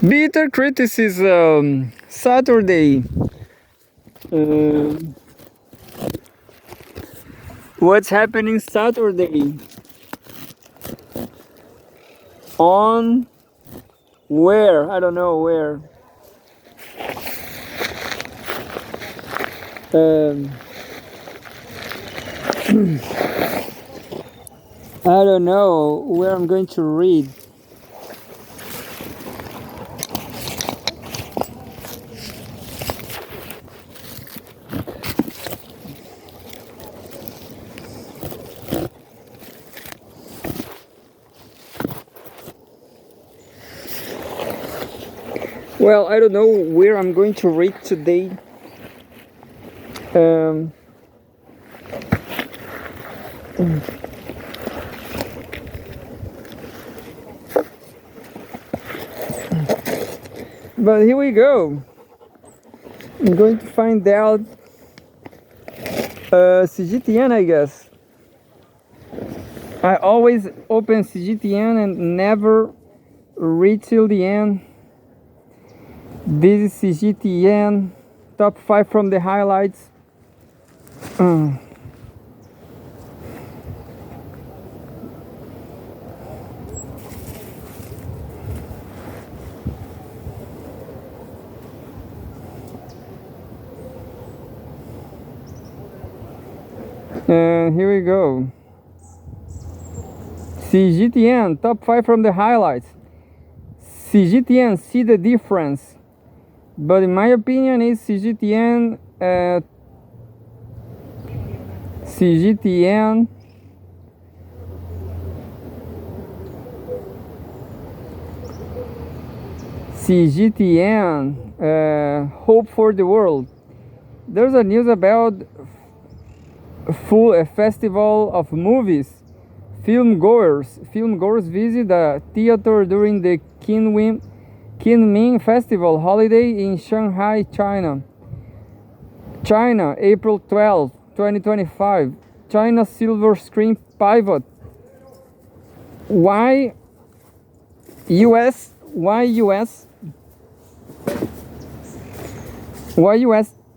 Bitter criticism. Saturday. Um what's happening Saturday? On where? I don't know where. Um, I don't know where I'm going to read. Well, I don't know where I'm going to read today. Um, but here we go. I'm going to find out Cgtn, I guess. I always open Cgtn and never read till the end. This is Cgtn, top 5 from the highlights. And here we go. Cgtn, top 5 from the highlights. Cgtn, see the difference. But in my opinion, is Cgtn hope for the world. There's a news about a festival of movies. Film goers visit a theater during the Kinming Festival holiday in Shanghai, China. China, April 12, 2025. China silver screen pivot. Why US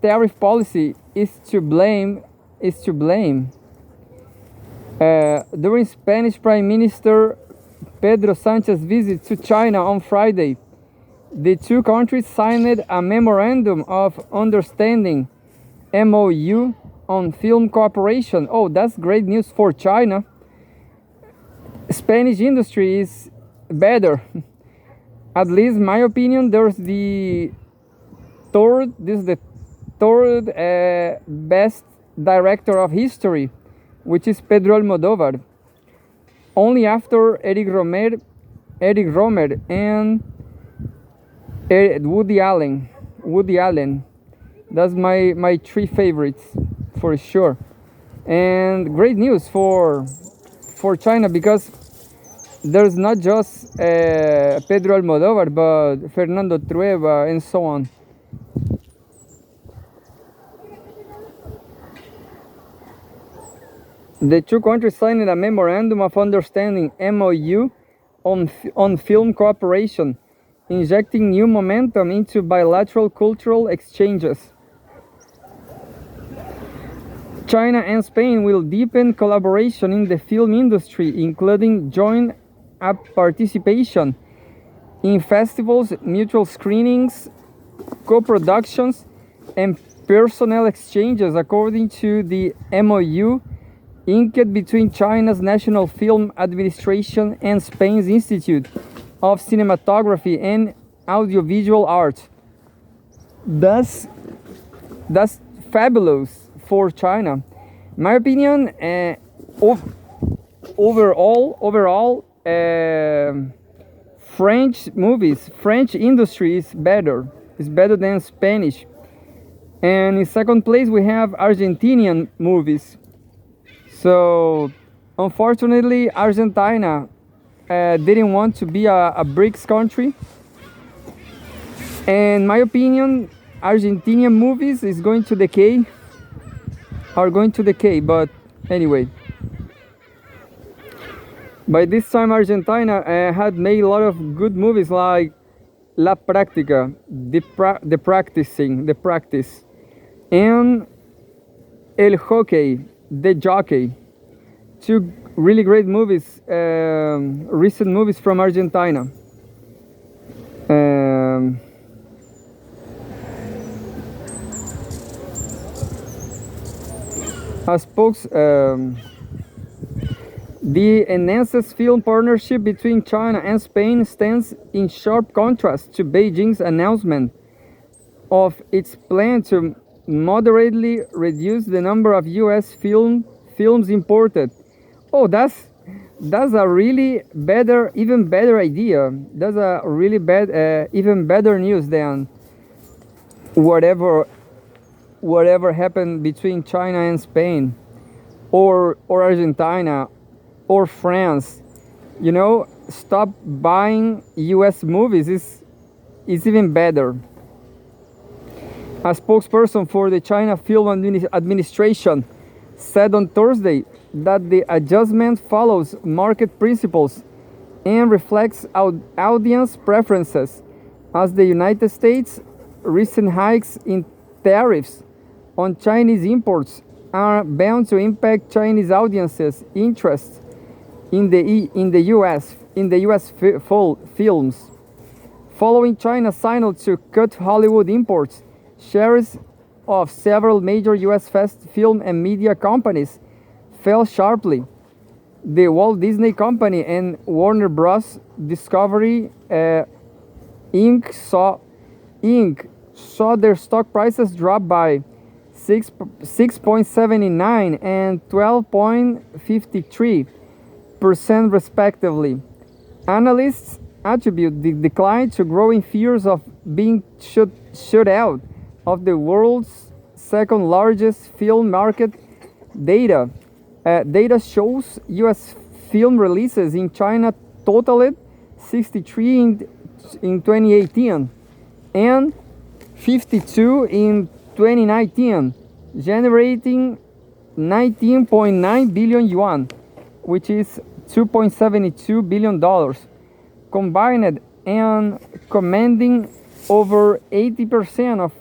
tariff policy is to blame. During Spanish Prime Minister Pedro Sanchez's visit to China on Friday, the two countries signed a memorandum of understanding (MOU) on film cooperation. Oh, that's great news for China. Spanish industry is better. At least in my opinion, this is the third best director of history, which is Pedro Almodóvar. Only after Eric Romer and Woody Allen. That's my three favorites for sure. And great news for China, because there's not just Pedro Almodóvar, but Fernando Trueba and so on. The two countries signed a memorandum of understanding (MOU) on film cooperation, injecting new momentum into bilateral cultural exchanges. China and Spain will deepen collaboration in the film industry, including joint participation in festivals, mutual screenings, co-productions, and personnel exchanges, according to the MOU inked between China's National Film Administration and Spain's Institute of Cinematography and Audiovisual Art. That's fabulous for China. In my opinion, overall, French industry is better. It's better than Spanish. And in second place, we have Argentinian movies. So, unfortunately, Argentina didn't want to be a BRICS country. And in my opinion, Argentinian movies are going to decay. But anyway, by this time, Argentina had made a lot of good movies like la práctica, the practicing, the practice, and el hockey, the jockey. Two really great movies, recent movies from Argentina. A spokes The enhanced film partnership between China and Spain stands in sharp contrast to Beijing's announcement of its plan to moderately reduce the number of U.S. films imported. Oh, that's a really better, even better idea. That's a really bad, even better news than whatever happened between China and Spain, or Argentina, or France. Stop buying US movies is even better. A spokesperson for the China Film Administration said on Thursday that the adjustment follows market principles and reflects audience preferences, as the United States' recent hikes in tariffs on Chinese imports are bound to impact Chinese audiences' interests in the U.S. Films. Following China's signal to cut Hollywood imports, shares of several major U.S. fast film and media companies fell sharply. The Walt Disney Company and Warner Bros. Discovery Inc. saw their stock prices drop by 6.79 and 12.53% respectively. Analysts attribute the decline to growing fears of being shut out of the world's second largest film market. Data shows U.S. film releases in China totaled 63 in 2018 and 52 in 2019, generating 19.9 billion yuan, which is $2.72 billion, combined, and commanding over 80% of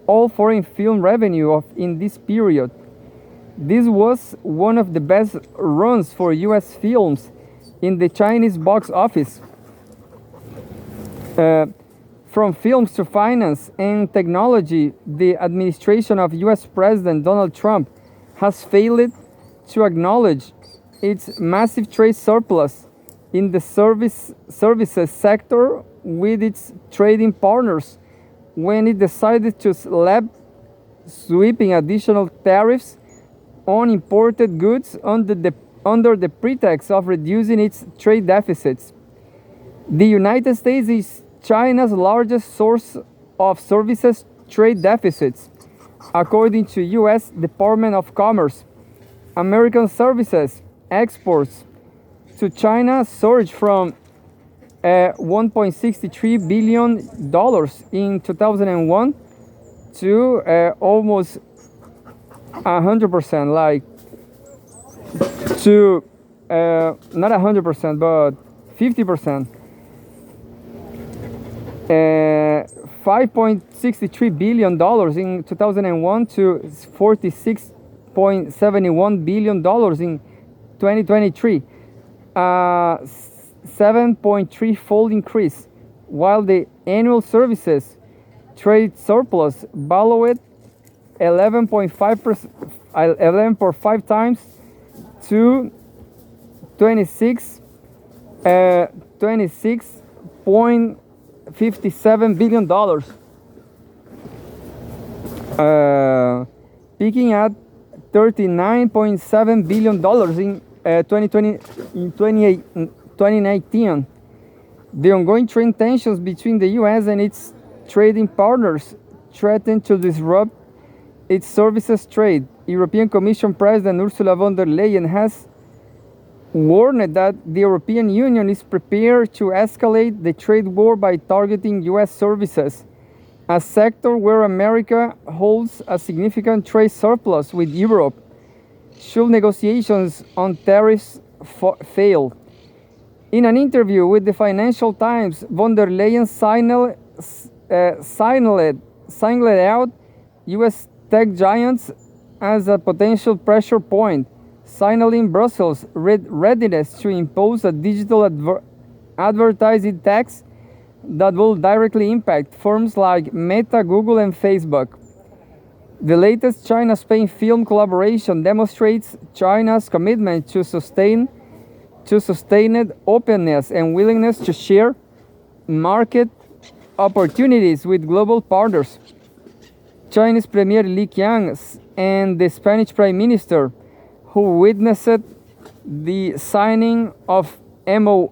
all foreign film revenue in this period. This was one of the best runs for U.S. films in the Chinese box office. From films to finance and technology, the administration of U.S. President Donald Trump has failed to acknowledge its massive trade surplus in the services sector with its trading partners when it decided to slap sweeping additional tariffs on imported goods under the pretext of reducing its trade deficits. The United States is China's largest source of services trade deficits, according to U.S. Department of Commerce. American services exports to China surged from $1.63 billion in 2001 to almost 100%, like to not 100%, but 50%. $5.63 billion in 2001 to $46.71 billion in 2023, 7.3-fold increase, while the annual services trade surplus valued 11.5 times to 26.57 billion dollars, peaking at 39.7 billion dollars in 2019. The ongoing trade tensions between the U.S. and its trading partners threaten to disrupt its services trade. European Commission President Ursula von der Leyen has warned that the European Union is prepared to escalate the trade war by targeting U.S. services, a sector where America holds a significant trade surplus with Europe, should negotiations on tariffs fail. In an interview with the Financial Times, von der Leyen singled out U.S. tech giants as a potential pressure point, signaling Brussels' readiness to impose a digital advertising tax that will directly impact firms like Meta, Google, and Facebook. The latest China-Spain film collaboration demonstrates China's commitment to sustained openness and willingness to share market opportunities with global partners. Chinese Premier Li Qiang and the Spanish Prime Minister, who witnessed the signing of MOU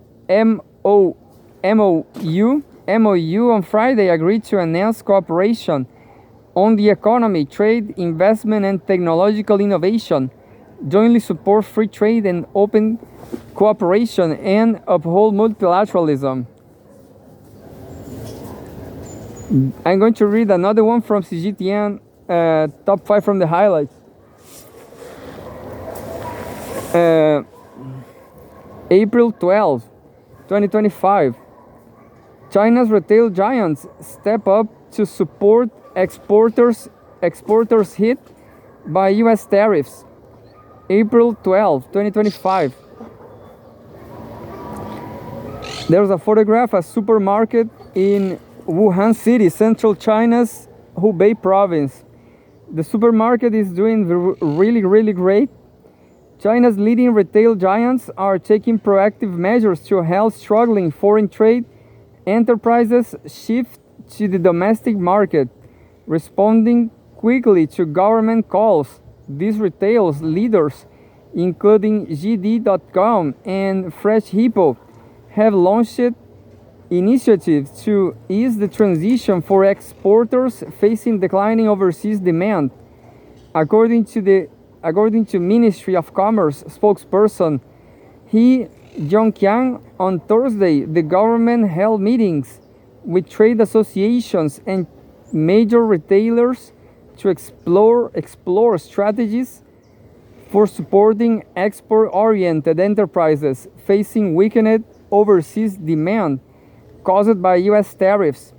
on Friday, agreed to enhance cooperation on the economy, trade, investment, and technological innovation, jointly support free trade and open cooperation, and uphold multilateralism. I'm going to read another one from Cgtn, top 5 from the highlights. April 12, 2025. China's retail giants step up to support exporters hit by U.S. tariffs. April 12, 2025. There's a photograph of a supermarket in Wuhan City, central China's Hubei province. The supermarket is doing really great. China's leading retail giants are taking proactive measures to help struggling foreign trade enterprises shift to the domestic market, responding quickly to government calls. These retail leaders, including JD.com and Fresh Hippo, have launched initiatives to ease the transition for exporters facing declining overseas demand. According to Ministry of Commerce spokesperson He Zhongqiang, on Thursday, the government held meetings with trade associations and major retailers to explore strategies for supporting export-oriented enterprises facing weakened overseas demand caused by U.S. tariffs.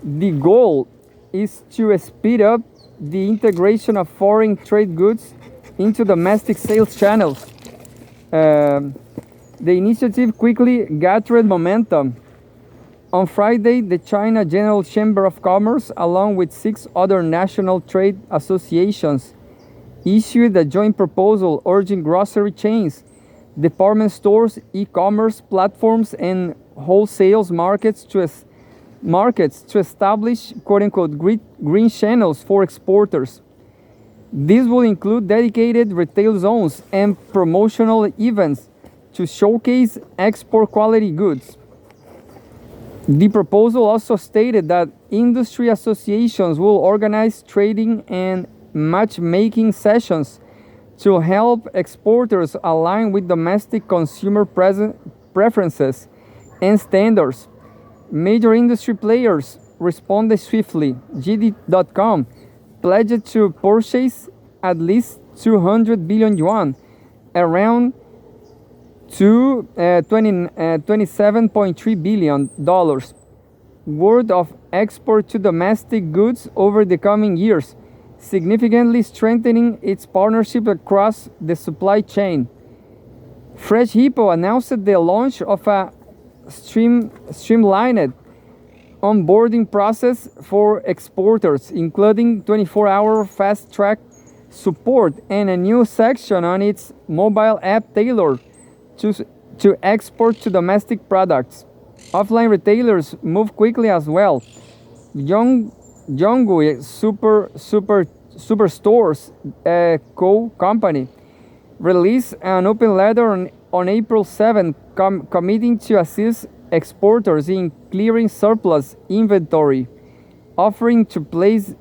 The goal is to speed up the integration of foreign trade goods into domestic sales channels. The initiative quickly gathered momentum. On Friday, the China General Chamber of Commerce, along with 6 other national trade associations, issued a joint proposal urging grocery chains, department stores, e-commerce platforms, and wholesale markets to establish quote-unquote green channels for exporters. These will include dedicated retail zones and promotional events to showcase export quality goods. The proposal also stated that industry associations will organize trading and matchmaking sessions to help exporters align with domestic consumer preferences and standards. Major industry players responded swiftly. JD.com pledged to purchase at least 200 billion yuan, around $27.3 billion worth of export to domestic goods over the coming years, significantly strengthening its partnership across the supply chain. Fresh Hippo announced the launch of a streamlined onboarding process for exporters, including 24-hour fast-track support and a new section on its mobile app tailored to export to domestic products. Offline retailers move quickly as well. Yongui Superstores company released an open letter on April 7, committing to assist exporters in clearing surplus inventory, offering to place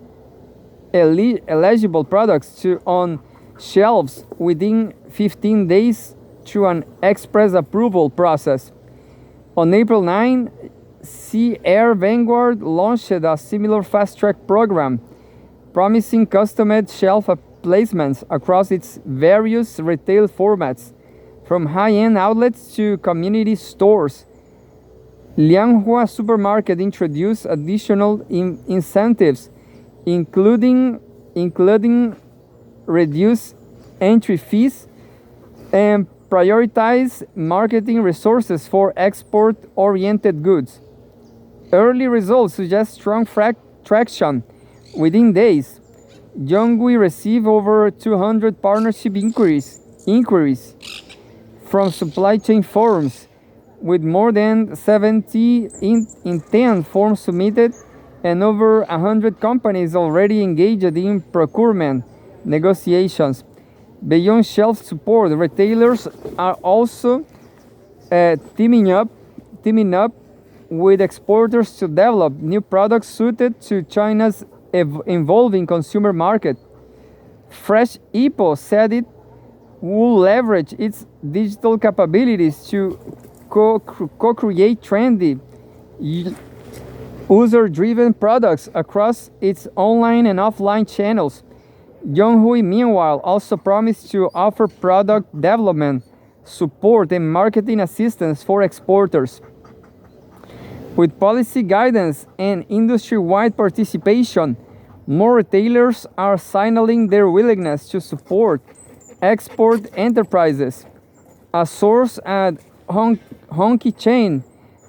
eligible products on shelves within 15 days through an express approval process. On April 9, Sea Air Vanguard launched a similar fast-track program, promising customized shelf placements across its various retail formats from high-end outlets to community stores. Lianhua Supermarket introduced additional incentives, including reduced entry fees and prioritize marketing resources for export-oriented goods. Early results suggest strong traction. Within days, Yonghui received over 200 partnership inquiries from supply chain forums, with more than 70 intent forms submitted and over 100 companies already engaged in procurement negotiations. Beyond shelf support, retailers are also teaming up with exporters to develop new products suited to China's evolving consumer market. Fresh Ipo said it will leverage its digital capabilities to co-create trendy, user-driven products across its online and offline channels. Yonghui, meanwhile, also promised to offer product development, support, and marketing assistance for exporters. With policy guidance and industry-wide participation, more retailers are signaling their willingness to support export enterprises. A source at Honky Chain,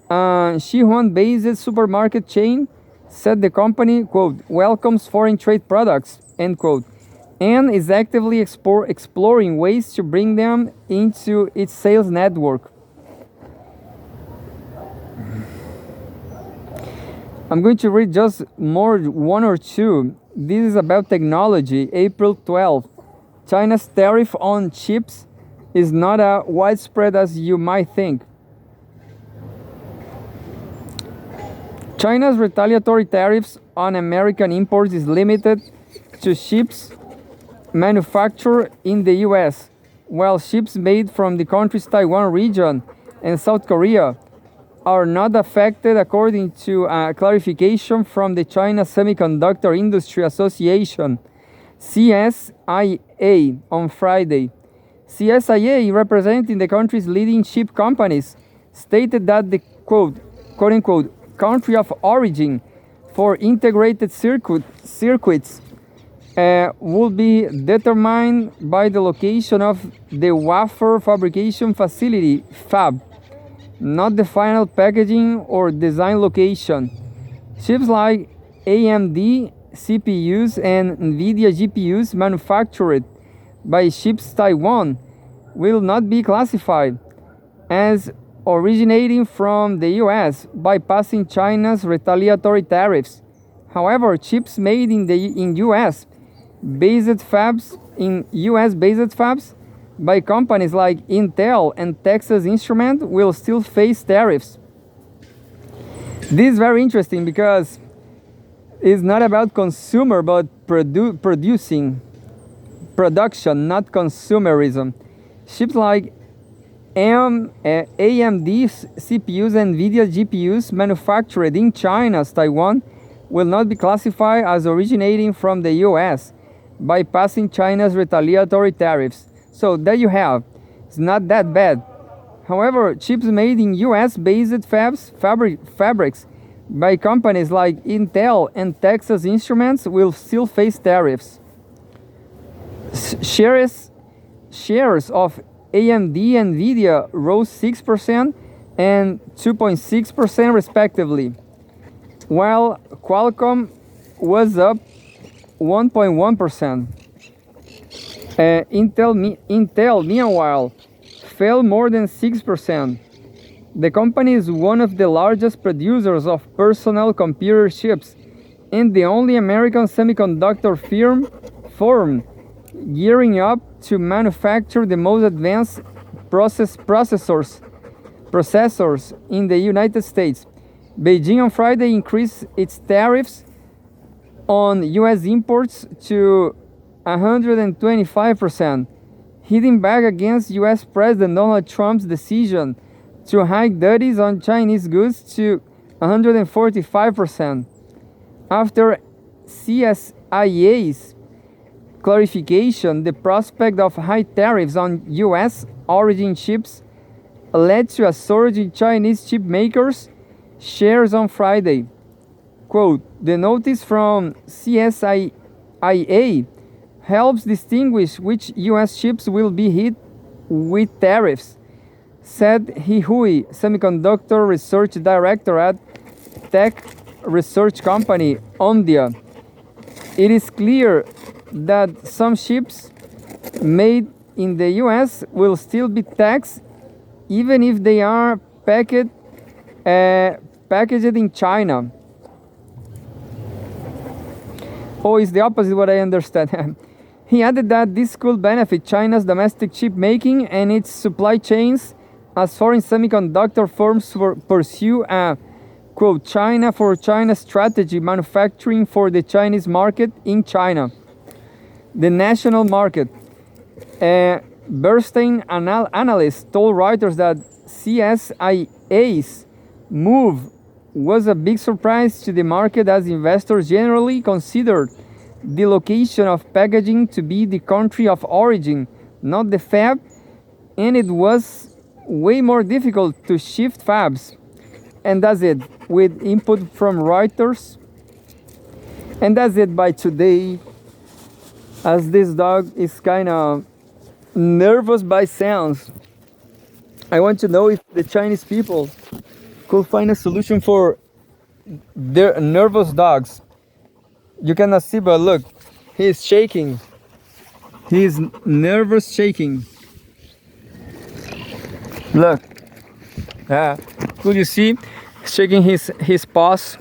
Sichuan-based supermarket chain, said the company, quote, welcomes foreign trade products, end quote, and is actively exploring ways to bring them into its sales network. I'm going to read just one or two. This is about technology. April 12th. China's tariff on chips is not as widespread as you might think. China's retaliatory tariffs on American imports is limited to chips manufactured in the US, while chips made from the country's Taiwan region and South Korea are not affected, according to a clarification from the China Semiconductor Industry Association, CSIA, on Friday. CSIA, representing the country's leading chip companies, stated that the quote-unquote country of origin for integrated circuits will be determined by the location of the wafer fabrication facility, fab, not the final packaging or design location. Chips like AMD CPUs and NVIDIA GPUs manufactured by Chips Taiwan will not be classified as originating from the US, bypassing China's retaliatory tariffs. However, chips made in US-based fabs by companies like Intel and Texas Instruments will still face tariffs. This is very interesting because it's not about consumer but production, not consumerism. Chips like AMD CPUs and NVIDIA GPUs manufactured in China's Taiwan will not be classified as originating from the US, bypassing China's retaliatory tariffs. So there you have. It's not that bad. However, chips made in US-based fabrics by companies like Intel and Texas Instruments will still face tariffs. Shares of AMD and NVIDIA rose 6% and 2.6% respectively, while Qualcomm was up 1.1%. Intel, meanwhile, fell more than 6%. The company is one of the largest producers of personal computer chips and the only American semiconductor firm gearing up to manufacture the most advanced processors in the United States. Beijing on Friday increased its tariffs on US imports to 125%, hitting back against US President Donald Trump's decision to hike duties on Chinese goods to 145%. After CSIA's clarification, the prospect of high tariffs on US origin chips led to a surge in Chinese chip makers' shares on Friday. Quote, the notice from CSIA helps distinguish which US chips will be hit with tariffs, said He Hui, semiconductor research director at tech research company Omdia. It is clear that some chips made in the US will still be taxed even if they are packaged in China. Oh, it's the opposite what I understand. He added that this could benefit China's domestic chip making and its supply chains as foreign semiconductor firms pursue a, quote, China for China strategy, manufacturing for the Chinese market in China. The national market. Bernstein analyst told Reuters that CSIA's move was a big surprise to the market as investors generally considered the location of packaging to be the country of origin, not the fab, and it was way more difficult to shift fabs. And that's it, with input from Reuters. And that's it by today, as this dog is kind of nervous by sounds. I want to know if the Chinese people could find a solution for their nervous dogs. You cannot see, but look, he is shaking. He is nervous shaking. Look, could you see shaking his paws?